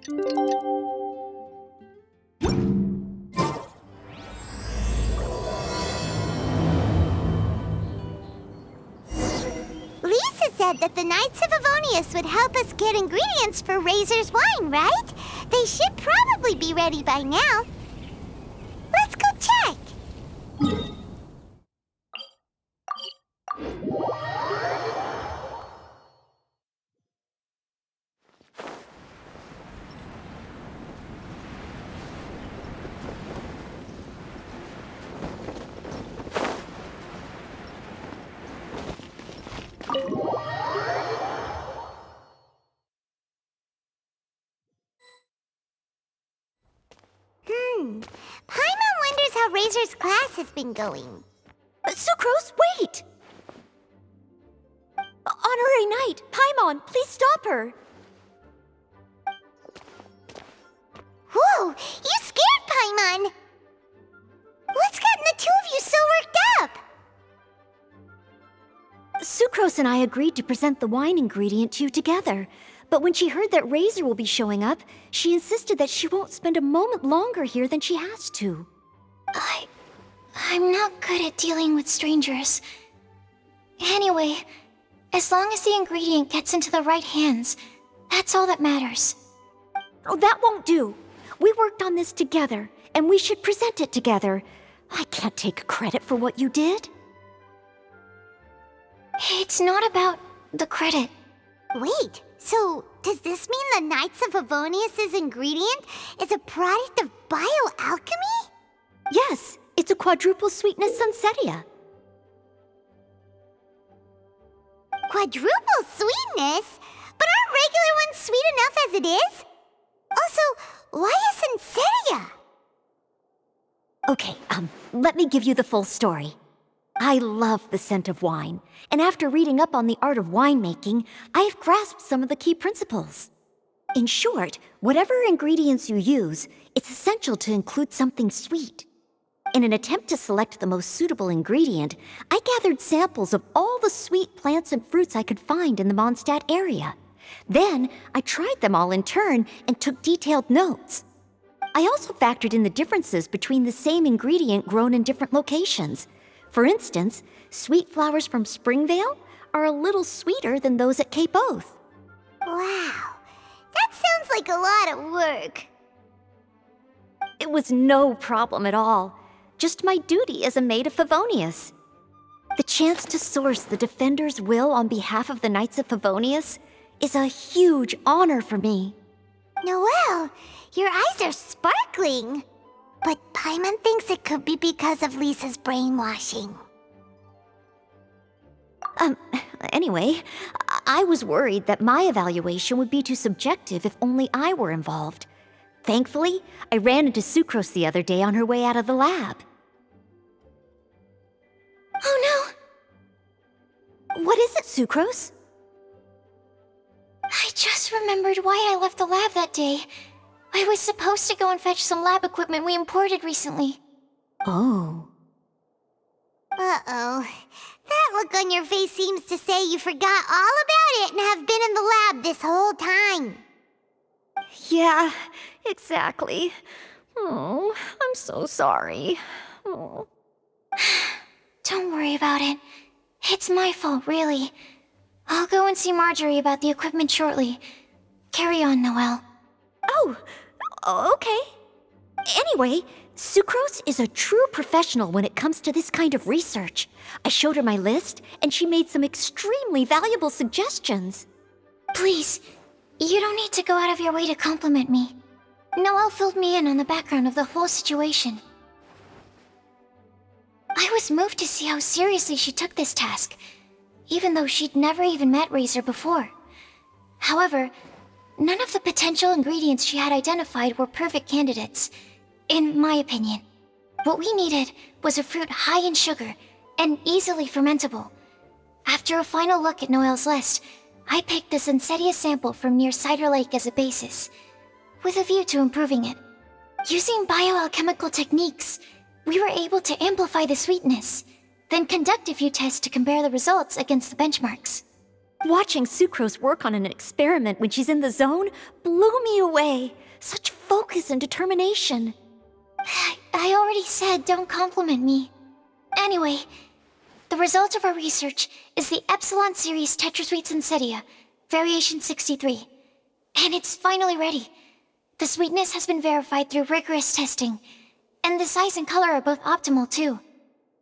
Lisa said that the Knights of Avonius would help us get ingredients for Razor's wine, right? They should probably be ready by now. Let's go check. Paimon wonders how Razor's class has been going. Sucrose, wait! Honorary Knight, Paimon, please stop her! Whoa, you scared Paimon! What's gotten the two of you so worked up? Sucrose and I agreed to present the wine ingredient to you together. But when she heard that Razor will be showing up, she insisted that she won't spend a moment longer here than she has to. I'm not good at dealing with strangers. Anyway, as long as the ingredient gets into the right hands, that's all that matters. Oh, that won't do. We worked on this together, and we should present it together. I can't take credit for what you did. It's not about the credit. Wait, so does this mean the Knights of Avonius' ingredient is a product of bioalchemy? Yes, it's a quadruple sweetness sunsetia. Quadruple sweetness? But aren't regular ones sweet enough as it is? Also, why a sunsetia? Okay, let me give you the full story. I love the scent of wine, and after reading up on the art of winemaking, I have grasped some of the key principles. In short, whatever ingredients you use, it's essential to include something sweet. In an attempt to select the most suitable ingredient, I gathered samples of all the sweet plants and fruits I could find in the Mondstadt area. Then, I tried them all in turn and took detailed notes. I also factored in the differences between the same ingredient grown in different locations. For instance, sweet flowers from Springvale are a little sweeter than those at Cape Oath. Wow, that sounds like a lot of work. It was no problem at all. Just my duty as a maid of Favonius. The chance to source the Defender's will on behalf of the Knights of Favonius is a huge honor for me. Noelle, your eyes are sparkling. But Paimon thinks it could be because of Lisa's brainwashing. Anyway, I was worried that my evaluation would be too subjective if only I were involved. Thankfully, I ran into Sucrose the other day on her way out of the lab. Oh no! What is it, Sucrose? I just remembered why I left the lab that day. I was supposed to go and fetch some lab equipment we imported recently. Oh. Uh-oh. That look on your face seems to say you forgot all about it and have been in the lab this whole time. Yeah, exactly. Oh, I'm so sorry. Oh. Don't worry about it. It's my fault, really. I'll go and see Marjorie about the equipment shortly. Carry on, Noelle. Oh, okay. Anyway, Sucrose is a true professional when it comes to this kind of research. I showed her my list, and she made some extremely valuable suggestions. Please, you don't need to go out of your way to compliment me. Noelle filled me in on the background of the whole situation. I was moved to see how seriously she took this task, even though she'd never even met Razor before. However, none of the potential ingredients she had identified were perfect candidates, in my opinion. What we needed was a fruit high in sugar and easily fermentable. After a final look at Noelle's list, I picked the Sunsetia sample from near Cider Lake as a basis, with a view to improving it. Using bioalchemical techniques, we were able to amplify the sweetness, then conduct a few tests to compare the results against the benchmarks. Watching Sucrose work on an experiment when she's in the zone blew me away. Such focus and determination. I already said don't compliment me. Anyway, the result of our research is the Epsilon series Tetrasweet Sensetia, variation 63. And it's finally ready. The sweetness has been verified through rigorous testing, and the size and color are both optimal too.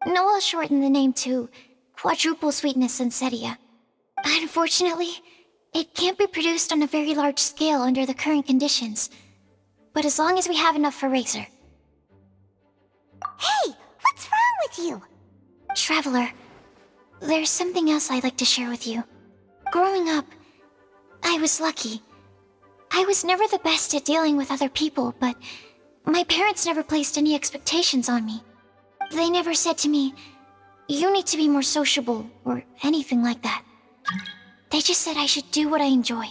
Noel shortened the name to Quadruple Sweetness Sensetia. Unfortunately, it can't be produced on a very large scale under the current conditions, but as long as we have enough for Razor. Hey, what's wrong with you? Traveler, there's something else I'd like to share with you. Growing up, I was lucky. I was never the best at dealing with other people, but my parents never placed any expectations on me. They never said to me, "You need to be more sociable," or anything like that. They just said I should do what I enjoy.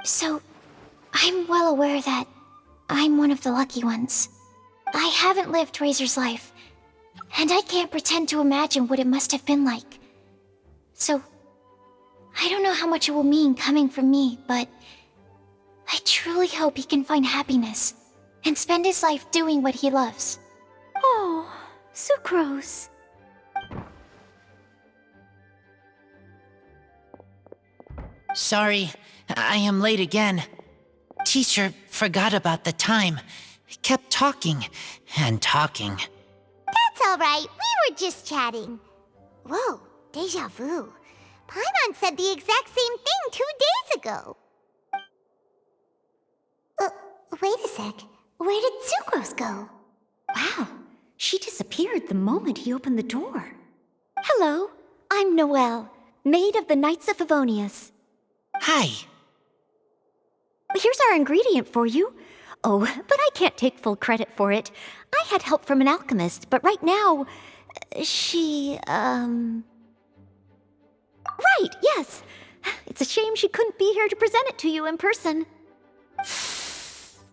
So, I'm well aware that I'm one of the lucky ones. I haven't lived Razor's life, and I can't pretend to imagine what it must have been like. So, I don't know how much it will mean coming from me, but I truly hope he can find happiness and spend his life doing what he loves. Oh, Sucrose. Sorry, I am late again. Teacher forgot about the time. Kept talking and talking. That's all right. We were just chatting. Whoa, deja vu. Paimon said the exact same thing 2 days ago. Wait a sec. Where did Sucrose go? Wow, she disappeared the moment he opened the door. Hello, I'm Noelle, maid of the Knights of Favonius. Hi. Here's our ingredient for you. Oh, but I can't take full credit for it. I had help from an alchemist, but right now, she, Right, yes. It's a shame she couldn't be here to present it to you in person.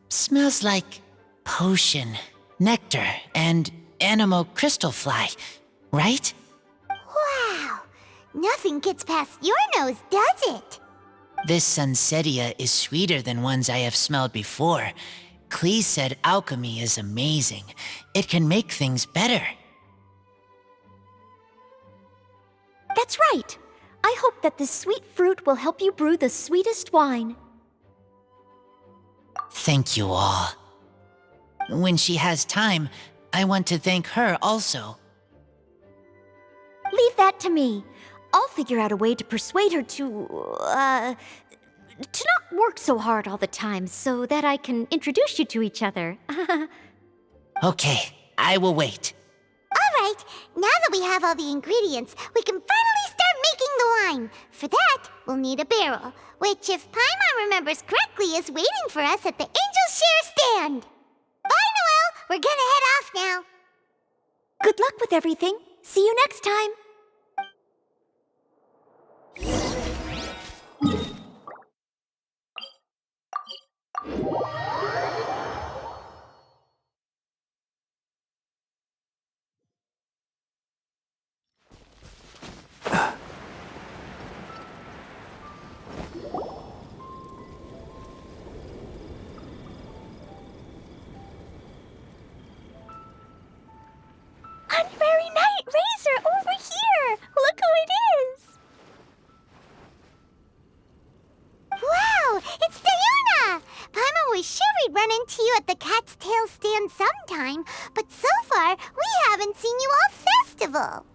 Smells like potion, nectar, and animal crystal fly, right? Wow. Nothing gets past your nose, does it? This Sensetia is sweeter than ones I have smelled before. Klee said alchemy is amazing. It can make things better. That's right. I hope that this sweet fruit will help you brew the sweetest wine. Thank you all. When she has time, I want to thank her also. Leave that to me. I'll figure out a way to persuade her to not work so hard all the time so that I can introduce you to each other. Okay, I will wait. All right. Now that we have all the ingredients, we can finally start making the wine. For that, we'll need a barrel, which, if Paimon remembers correctly, is waiting for us at the Angel Share stand. Bye, Noelle. We're gonna head off now. Good luck with everything. See you next time. Honorary Knight Razor over here! Look who it is! Wow! It's Diona! Paimon was sure we'd run into you at the Cat's Tail stand sometime, but so far, we haven't seen you all festival.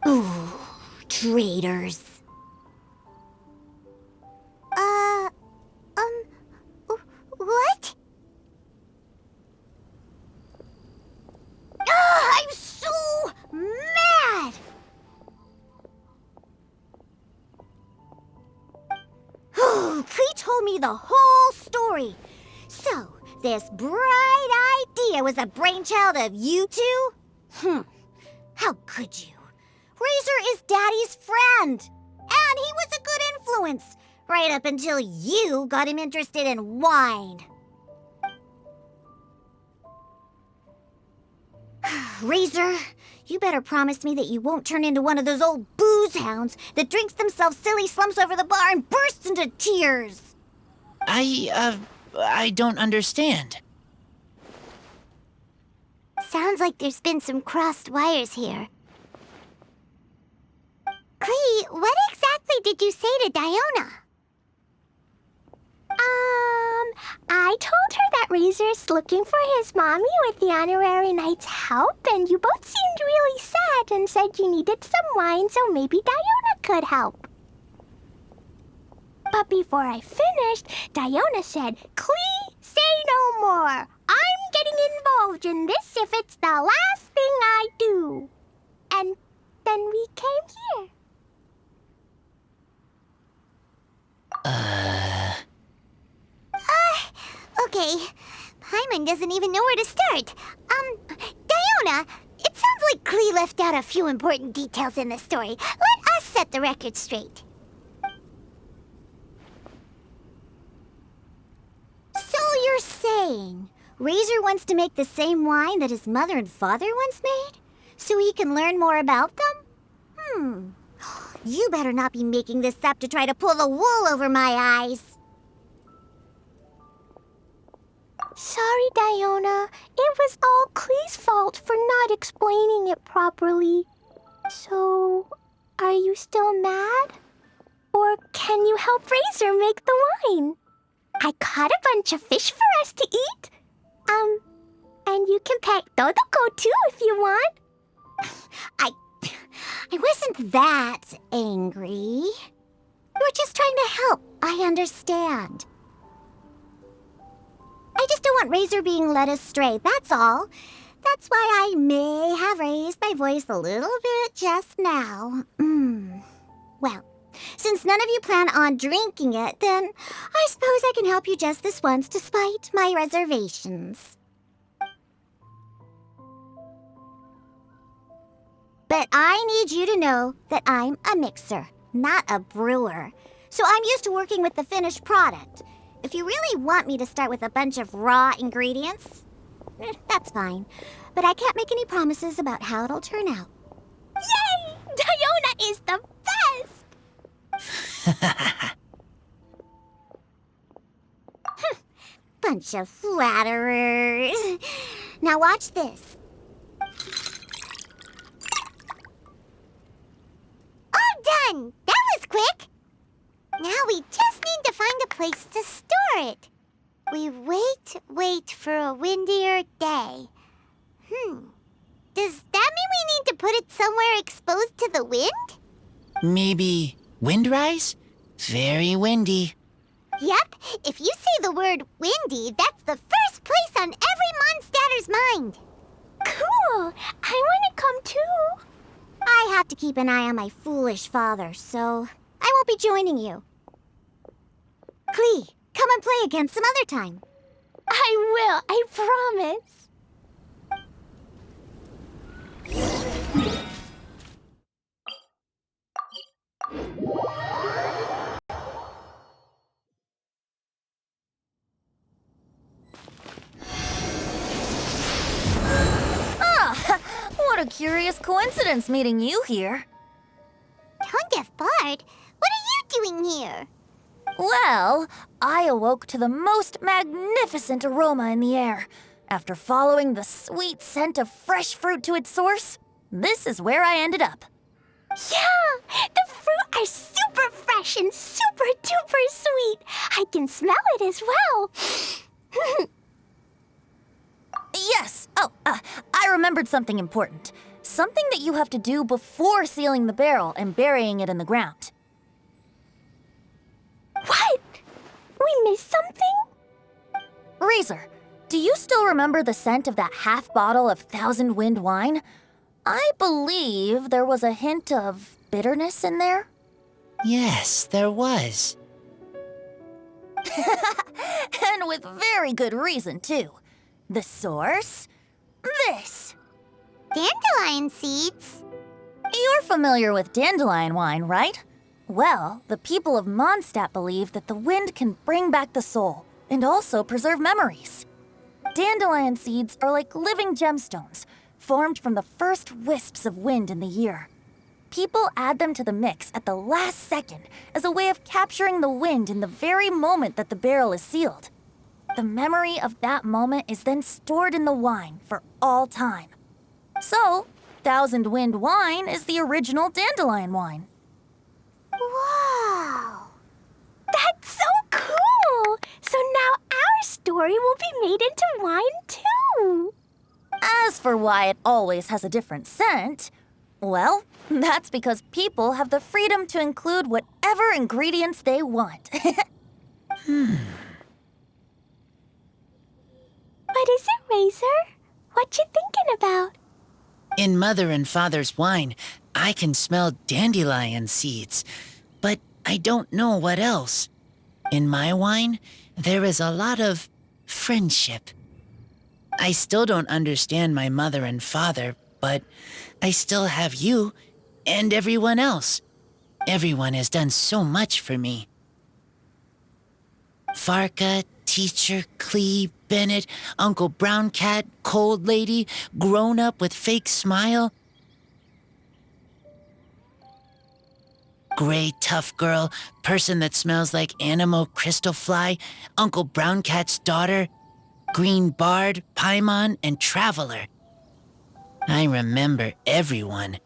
Ooh, traitors. What? I'm so mad! Klee told me the whole story. So, this bright idea was the brainchild of you two? How could you? Razor is Daddy's friend. And he was a good influence, right up until you got him interested in wine. Razor, you better promise me that you won't turn into one of those old booze booze hounds that drinks themselves silly, slumps over the bar, and bursts into tears. I don't understand. Sounds like there's been some crossed wires here. Clee, what exactly did you say to Diona? I told her that Razor's looking for his mommy with the honorary knight's help, and you both seemed really sad and said you needed some wine, so maybe Diona could help. But before I finished, Diona said, "Clee, say no more. I'm getting involved in this if it's the last thing I do." And then we came here. Okay. Paimon doesn't even know where to start. Diona, it sounds like Clee left out a few important details in the story. Let us set the record straight. So you're saying Razor wants to make the same wine that his mother and father once made? So he can learn more about them? You better not be making this up to try to pull the wool over my eyes. Sorry, Diona. It was all Clee's fault for not explaining it properly. So, are you still mad? Or can you help Razor make the wine? I caught a bunch of fish for us to eat. And you can pet Totoko too if you want. I wasn't that angry. You were just trying to help. I understand. I just don't want Razor being led astray, that's all. That's why I may have raised my voice a little bit just now. Well, since none of you plan on drinking it, then I suppose I can help you just this once despite my reservations. But I need you to know that I'm a mixer, not a brewer. So I'm used to working with the finished product. If you really want me to start with a bunch of raw ingredients, that's fine. But I can't make any promises about how it'll turn out. Yay! Diona is the best! Bunch of flatterers. Now watch this. All done! That was quick! Now we just need to find a place to store it. We wait for a windier day. Does that mean we need to put it somewhere exposed to the wind? Maybe windrise? Very windy. Yep, if you say the word windy, that's the first place on every Mondstatter's mind. Cool! I want to come too. I have to keep an eye on my foolish father, so I won't be joining you. Clee, come and play again some other time. I will, I promise. What a curious coincidence meeting you here. Tone-deaf Bard, what are you doing here? Well, I awoke to the most magnificent aroma in the air. After following the sweet scent of fresh fruit to its source, this is where I ended up. Yeah! The fruit are super fresh and super duper sweet. I can smell it as well. Yes! I remembered something important. Something that you have to do before sealing the barrel and burying it in the ground. What? We missed something? Razor, do you still remember the scent of that half bottle of Thousand Wind wine? I believe there was a hint of bitterness in there. Yes, there was. And with very good reason, too. The source? This. Dandelion seeds? You're familiar with dandelion wine, right? Well, the people of Mondstadt believe that the wind can bring back the soul and also preserve memories. Dandelion seeds are like living gemstones, formed from the first wisps of wind in the year. People add them to the mix at the last second as a way of capturing the wind in the very moment that the barrel is sealed. The memory of that moment is then stored in the wine for all time. So, Thousand Wind wine is the original dandelion wine. Wow! That's so cool! So now our story will be made into wine too! As for why it always has a different scent, well, that's because people have the freedom to include whatever ingredients they want. What is it, Razor? What you thinking about? In Mother and Father's wine, I can smell dandelion seeds, but I don't know what else. In my wine, there is a lot of friendship. I still don't understand my mother and father, but I still have you and everyone else. Everyone has done so much for me. Farka, Teacher, Clee, Bennett, Uncle Brown Cat, Cold Lady, Grown Up with Fake Smile, Gray Tough Girl, Person that Smells like Animo Crystal Fly, Uncle Brown Cat's Daughter, Green Bard, Paimon, and Traveler. I remember everyone.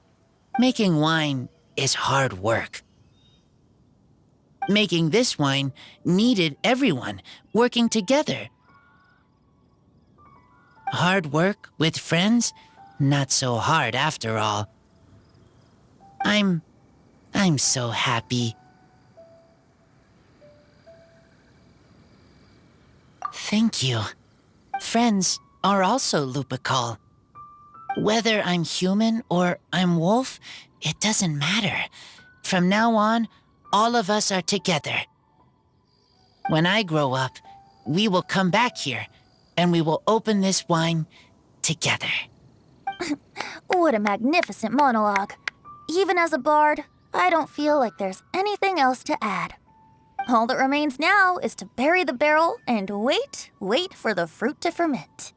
Making wine is hard work. Making this wine needed everyone working together. Hard work with friends? Not so hard after all. I'm so happy. Thank you. Friends are also Lupical. Whether I'm human or I'm wolf, it doesn't matter. From now on, all of us are together. When I grow up, we will come back here, and we will open this wine together. What a magnificent monologue. Even as a bard, I don't feel like there's anything else to add. All that remains now is to bury the barrel and wait for the fruit to ferment.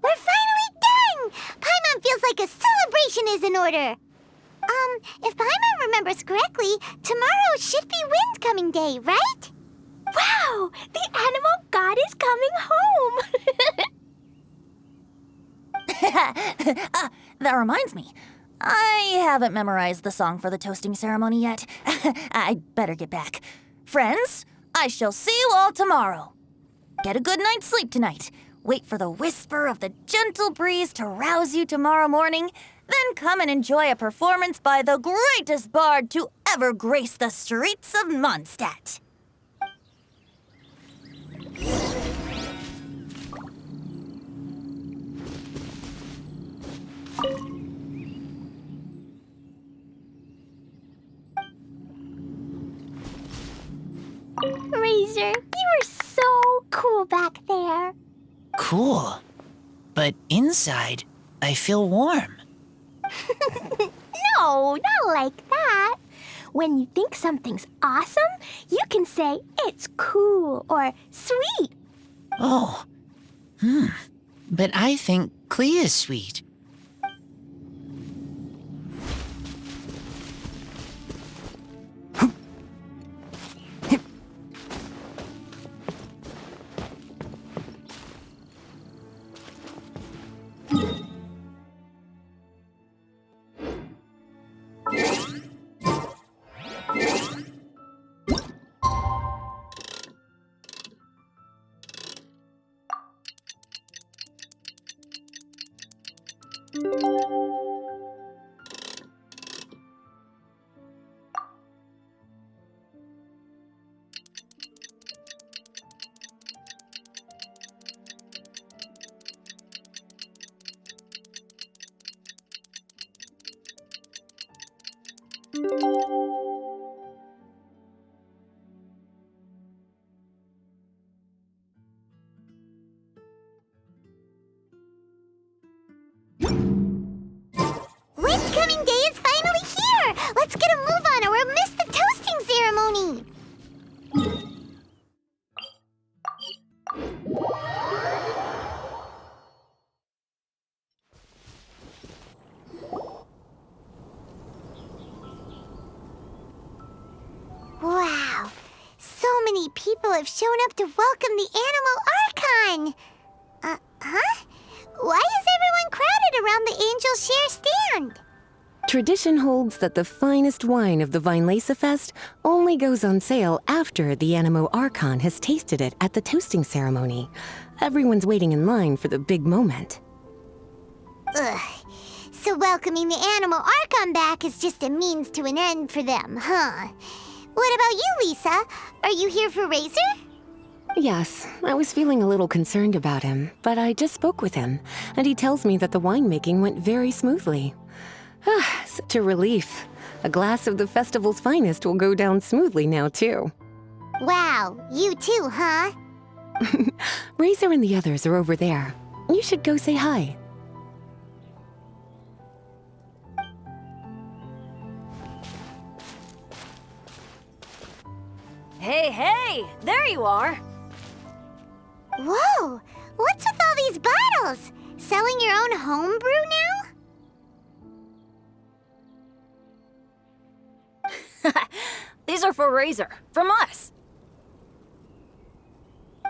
We're finally done! Paimon feels like a celebration is in order. If Paimon remembers correctly, tomorrow should be Wind-coming day, right? Wow! The animal god is coming home! That reminds me. I haven't memorized the song for the toasting ceremony yet. I'd better get back. Friends, I shall see you all tomorrow. Get a good night's sleep tonight. Wait for the whisper of the gentle breeze to rouse you tomorrow morning. Then come and enjoy a performance by the greatest bard to ever grace the streets of Mondstadt. Razor, you were so cool back there. Cool. But inside, I feel warm. No, not like that. When you think something's awesome, you can say it's cool or sweet. Oh. But I think Clee is sweet. Wind-coming day is finally here! Let's get a move on or we'll miss the toasting ceremony! people have shown up to welcome the Animal Archon. Huh? Why is everyone crowded around the Angel Share stand? Tradition holds that the finest wine of the Weinlesefest only goes on sale after the Animo Archon has tasted it at the toasting ceremony. Everyone's waiting in line for the big moment. Ugh. So welcoming the Animal Archon back is just a means to an end for them, huh? What about you, Lisa? Are you here for Razor? Yes, I was feeling a little concerned about him, but I just spoke with him, and he tells me that the winemaking went very smoothly. Such a relief. A glass of the festival's finest will go down smoothly now, too. Wow, you too, huh? Razor and the others are over there. You should go say hi. Hey, there you are. Whoa, what's with all these bottles? Selling your own homebrew now? These are for Razor, from us.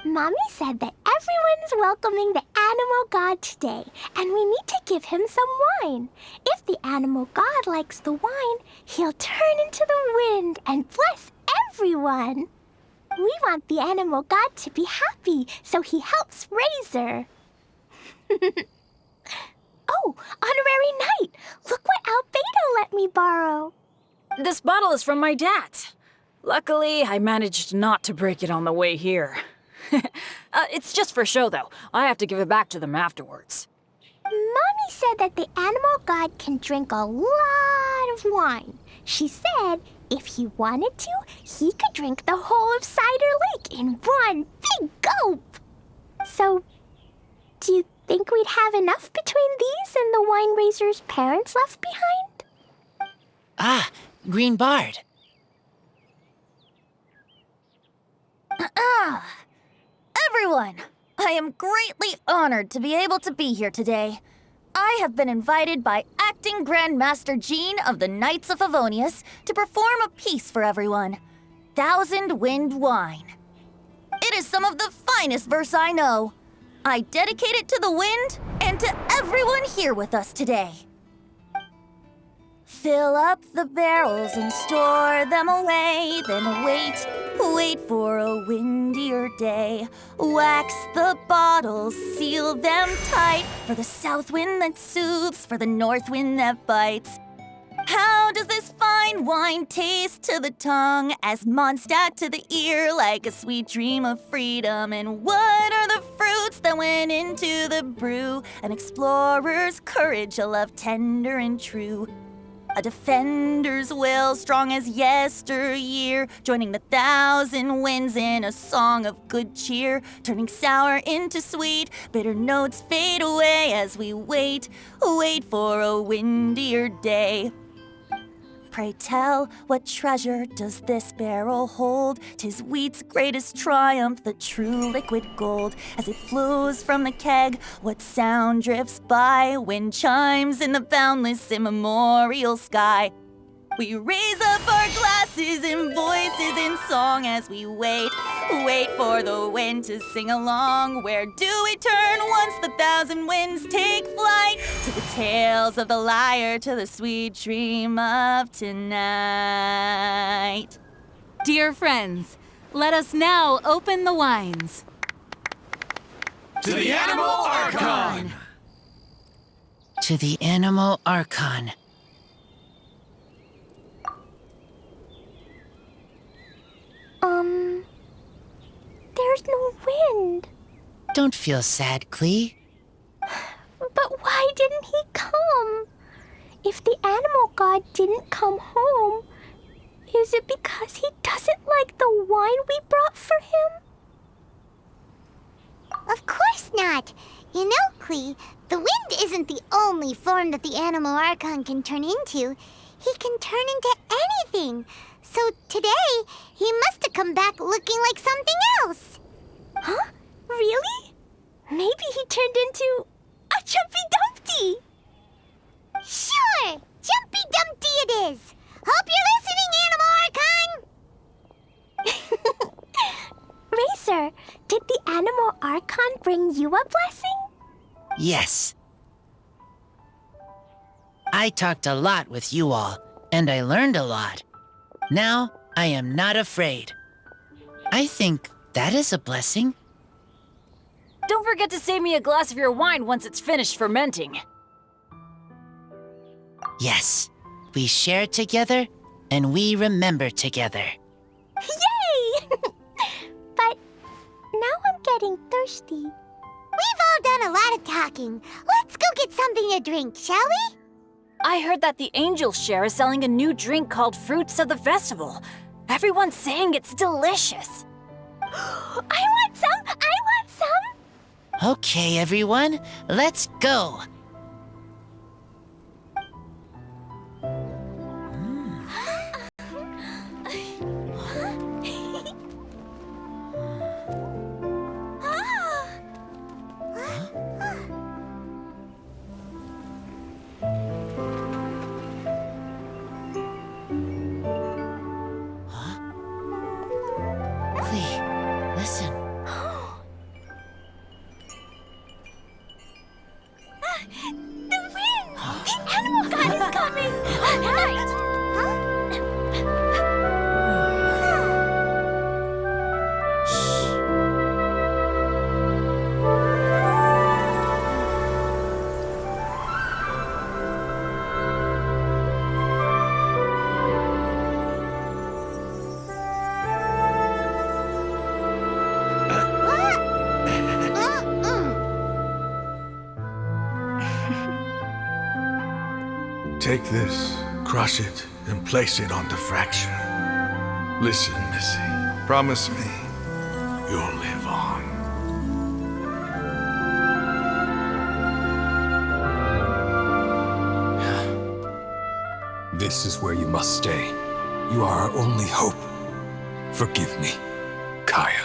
Mommy said that everyone's welcoming the animal god today, and we need to give him some wine. If the animal god likes the wine, he'll turn into the wind and bless everyone. We want the animal god to be happy, so he helps Razor. Oh, honorary knight! Look what Albedo let me borrow. This bottle is from my dad. Luckily, I managed not to break it on the way here. It's just for show, though. I have to give it back to them afterwards. Mommy said that the animal god can drink a lot of wine. She said if he wanted to, he could drink the whole of Cider Lake in one big gulp. So, do you think we'd have enough between these and the wine raiser's parents left behind? Ah, Green Bard. Everyone, I am greatly honored to be able to be here today. I have been invited by Acting Grand Master Jean of the Knights of Favonius to perform a piece for everyone, Thousand Wind Wine. It is some of the finest verse I know. I dedicate it to the wind and to everyone here with us today. Fill up the barrels and store them away, then wait for a windier day. Wax the bottles, seal them tight, for the south wind that soothes, for the north wind that bites. How does this fine wine taste to the tongue, as Mondstadt to the ear, like a sweet dream of freedom? And what are the fruits that went into the brew? An explorer's courage, a love tender and true. A defender's will, strong as yesteryear, joining the thousand winds in a song of good cheer, turning sour into sweet, bitter notes fade away as we wait for a windier day. Pray tell, what treasure does this barrel hold? 'Tis wheat's greatest triumph, the true liquid gold. As it flows from the keg, what sound drifts by? Wind chimes in the boundless immemorial sky. We raise up our glasses and voices in song as we wait for the wind to sing along. Where do we turn once the thousand winds take flight? To the tales of the lyre, to the sweet dream of tonight. Dear friends, let us now open the wines. To the Animal Archon! To the Animal Archon. There's no wind. Don't feel sad, Clee. But why didn't he come? If the animal god didn't come home, is it because he doesn't like the wine we brought for him? Of course not. You know, Clee, the wind isn't the only form that the Animal Archon can turn into. He can turn into anything. So today, he must have come back looking like something else. Huh? Really? Maybe he turned into a Jumpy Dumpty. Sure! Jumpy Dumpty it is! Hope you're listening, Animal Archon! Yes. I talked a lot with you all, and I learned a lot. Now, I am not afraid. I think that is a blessing. Don't forget to save me a glass of your wine once it's finished fermenting. Yes, we share together, and we remember together. Yay! But now I'm getting thirsty. We've all done a lot of talking. Let's go get something to drink, shall we? I heard that the Angel Share is selling a new drink called Fruits of the Festival. Everyone's saying it's delicious. I want some! I want some! Okay, everyone, let's go. Listen. The wind! The animal god is coming! Right! Take this, crush it, and place it on the fracture. Listen, Missy. Promise me you'll live on. This is where you must stay. You are our only hope. Forgive me, Kaya.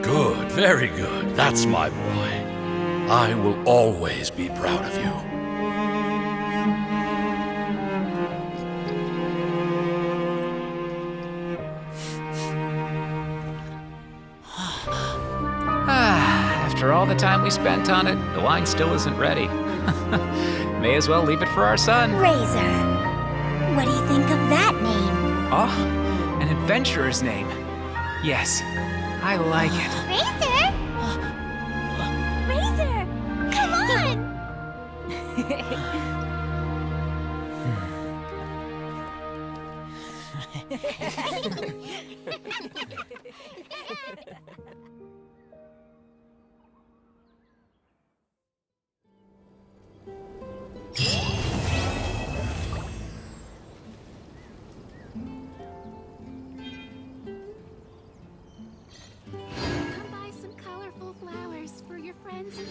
Good, very good. That's my boy. I will always be proud of you. After all the time we spent on it, the wine still isn't ready. May as well leave it for our son. Razor. What do you think of that name? Oh, an adventurer's name. Yes, I like it. Razor? Razor! Come on! Come buy some colorful flowers for your friends and